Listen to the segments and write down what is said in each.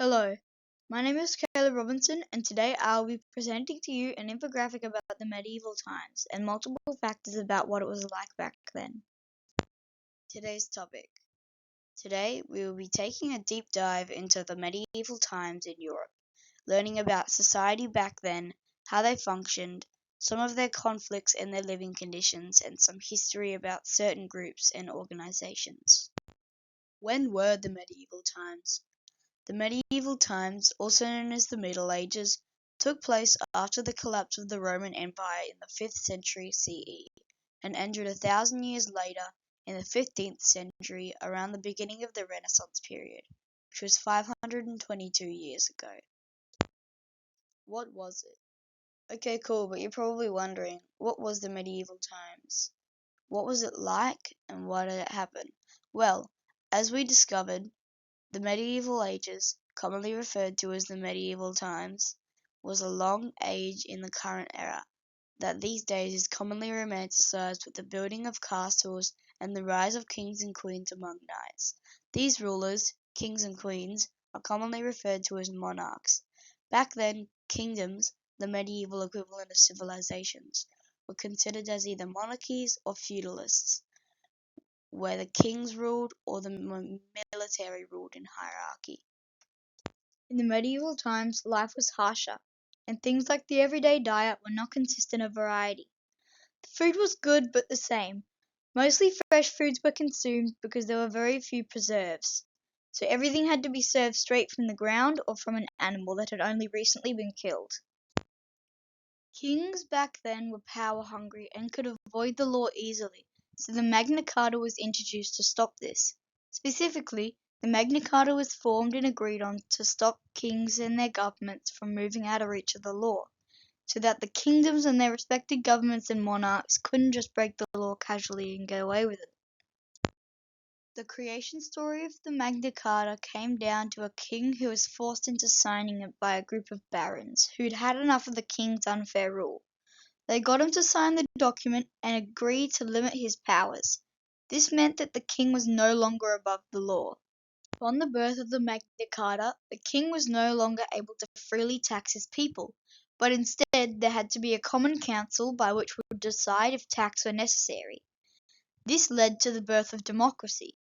Hello, my name is Caleb Robinson, and today I'll be presenting to you an infographic about the medieval times and multiple factors about what it was like back then. Today's topic. Today we will be taking a deep dive into the medieval times in Europe, learning about society back then, how they functioned, some of their conflicts and their living conditions, and some history about certain groups and organizations. When were the medieval times? The medieval times, also known as the Middle Ages, took place after the collapse of the Roman Empire in the 5th century CE, and ended 1,000 years later in the 15th century around the beginning of the Renaissance period, which was 522 years ago. What was it? Okay, cool, but you're probably wondering, what was the medieval times? What was it like, and why did it happen? Well, as we discovered, the medieval ages, commonly referred to as the medieval times, was a long age in the current era that these days is commonly romanticized with the building of castles and the rise of kings and queens among knights. These rulers, kings and queens, are commonly referred to as monarchs. Back then, kingdoms, the medieval equivalent of civilizations, were considered as either monarchies or feudalists, where the kings ruled or the military ruled in hierarchy. In the medieval times, life was harsher, and things like the everyday diet were not consistent of variety. The food was good but the same. Mostly fresh foods were consumed because there were very few preserves. So everything had to be served straight from the ground or from an animal that had only recently been killed. Kings back then were power hungry and could avoid the law easily, so the Magna Carta was introduced to stop this. Specifically, the Magna Carta was formed and agreed on to stop kings and their governments from moving out of reach of the law, so that the kingdoms and their respective governments and monarchs couldn't just break the law casually and get away with it. The creation story of the Magna Carta came down to a king who was forced into signing it by a group of barons who'd had enough of the king's unfair rule. They got him to sign the document and agree to limit his powers. This meant that the king was no longer above the law. Upon the birth of the Magna Carta, the king was no longer able to freely tax his people, but instead there had to be a common council by which would decide if tax were necessary. This led to the birth of democracy.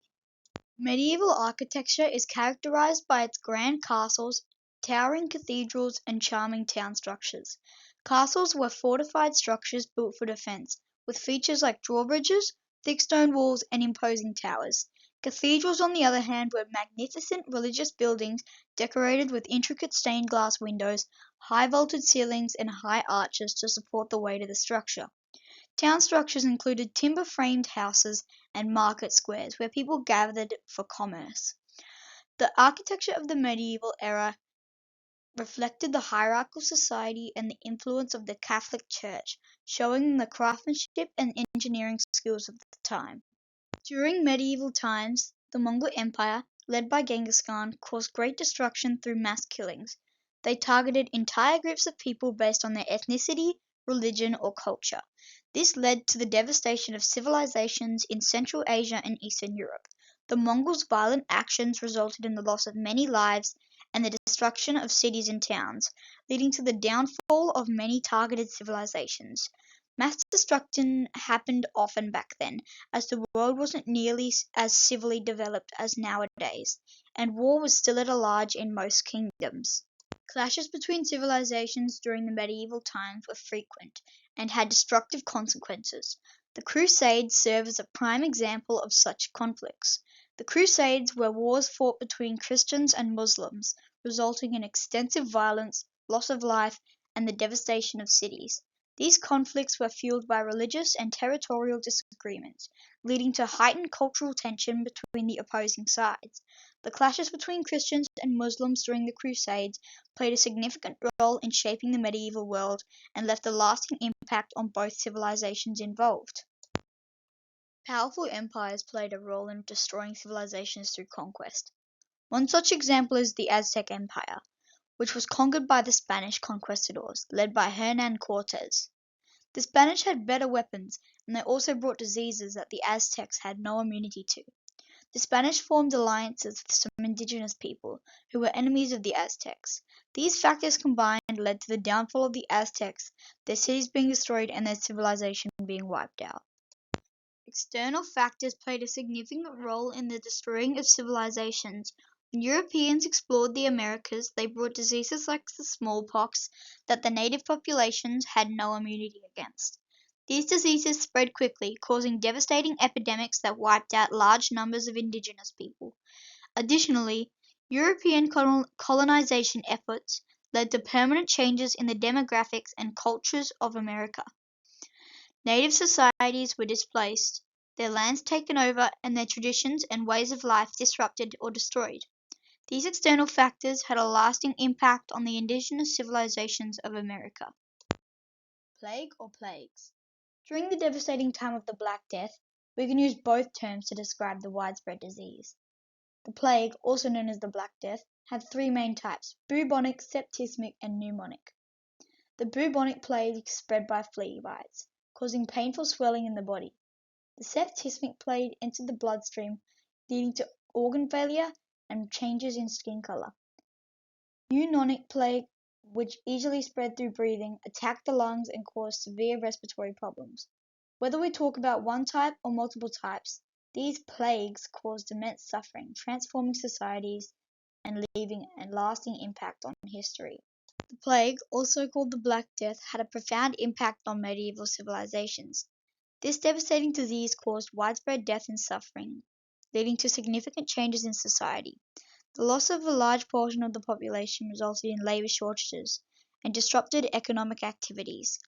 Medieval architecture is characterized by its grand castles, towering cathedrals, and charming town structures. Castles were fortified structures built for defense, with features like drawbridges, thick stone walls, and imposing towers. Cathedrals, on the other hand, were magnificent religious buildings decorated with intricate stained glass windows, high vaulted ceilings, and high arches to support the weight of the structure. Town structures included timber-framed houses and market squares where people gathered for commerce. The architecture of the medieval era reflected the hierarchical society and the influence of the Catholic Church, showing the craftsmanship and engineering skills of the time. During medieval times, the Mongol Empire, led by Genghis Khan, caused great destruction through mass killings. They targeted entire groups of people based on their ethnicity, religion, or culture. This led to the devastation of civilizations in Central Asia and Eastern Europe. The Mongols' violent actions resulted in the loss of many lives and the destruction of cities and towns, leading to the downfall of many targeted civilizations. Mass destruction happened often back then, as the world wasn't nearly as civilly developed as nowadays, and war was still at a large in most kingdoms. Clashes between civilizations during the medieval times were frequent and had destructive consequences. The Crusades serve as a prime example of such conflicts. The Crusades were wars fought between Christians and Muslims, resulting in extensive violence, loss of life, and the devastation of cities. These conflicts were fueled by religious and territorial disagreements, leading to heightened cultural tension between the opposing sides. The clashes between Christians and Muslims during the Crusades played a significant role in shaping the medieval world and left a lasting impact on both civilizations involved. Powerful empires played a role in destroying civilizations through conquest. One such example is the Aztec Empire, which was conquered by the Spanish conquistadors, led by Hernan Cortes. The Spanish had better weapons, and they also brought diseases that the Aztecs had no immunity to. The Spanish formed alliances with some indigenous people who were enemies of the Aztecs. These factors combined led to the downfall of the Aztecs, their cities being destroyed and their civilization being wiped out. External factors played a significant role in the destroying of civilizations. When Europeans explored the Americas, they brought diseases like the smallpox that the native populations had no immunity against. These diseases spread quickly, causing devastating epidemics that wiped out large numbers of indigenous people. Additionally, European colonization efforts led to permanent changes in the demographics and cultures of America. Native societies were displaced, their lands taken over, and their traditions and ways of life disrupted or destroyed. These external factors had a lasting impact on the indigenous civilizations of America. Plague or plagues. During the devastating time of the Black Death, we can use both terms to describe the widespread disease. The plague, also known as the Black Death, had three main types: bubonic, septicemic, and pneumonic. The bubonic plague spread by flea bites, causing painful swelling in the body. The septicemic plague entered the bloodstream, leading to organ failure and changes in skin color. Pneumonic plague, which easily spread through breathing, attacked the lungs and caused severe respiratory problems. Whether we talk about one type or multiple types, these plagues caused immense suffering, transforming societies and leaving a lasting impact on history. The plague, also called the Black Death, had a profound impact on medieval civilizations. This devastating disease caused widespread death and suffering, leading to significant changes in society. The loss of a large portion of the population resulted in labor shortages and disrupted economic activities.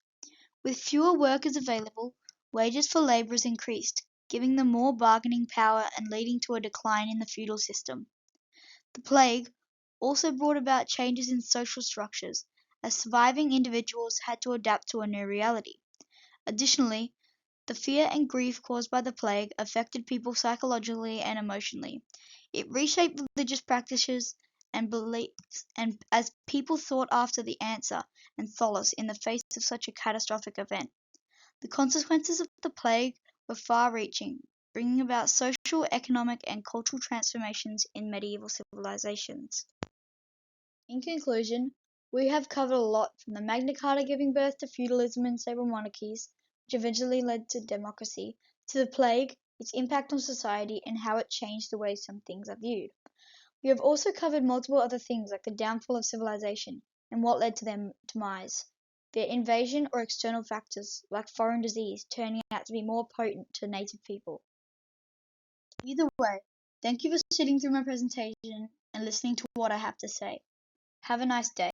With fewer workers available, wages for laborers increased, giving them more bargaining power and leading to a decline in the feudal system. The plague also brought about changes in social structures, as surviving individuals had to adapt to a new reality. Additionally, the fear and grief caused by the plague affected people psychologically and emotionally. It reshaped religious practices and beliefs, and as people sought after the answer and solace in the face of such a catastrophic event. The consequences of the plague were far-reaching, bringing about social, economic, and cultural transformations in medieval civilizations. In conclusion, we have covered a lot, from the Magna Carta giving birth to feudalism and stable monarchies, which eventually led to democracy, to the plague, its impact on society, and how it changed the way some things are viewed. We have also covered multiple other things like the downfall of civilization and what led to their demise, their invasion or external factors like foreign disease turning out to be more potent to native people. Either way, thank you for sitting through my presentation and listening to what I have to say. Have a nice day.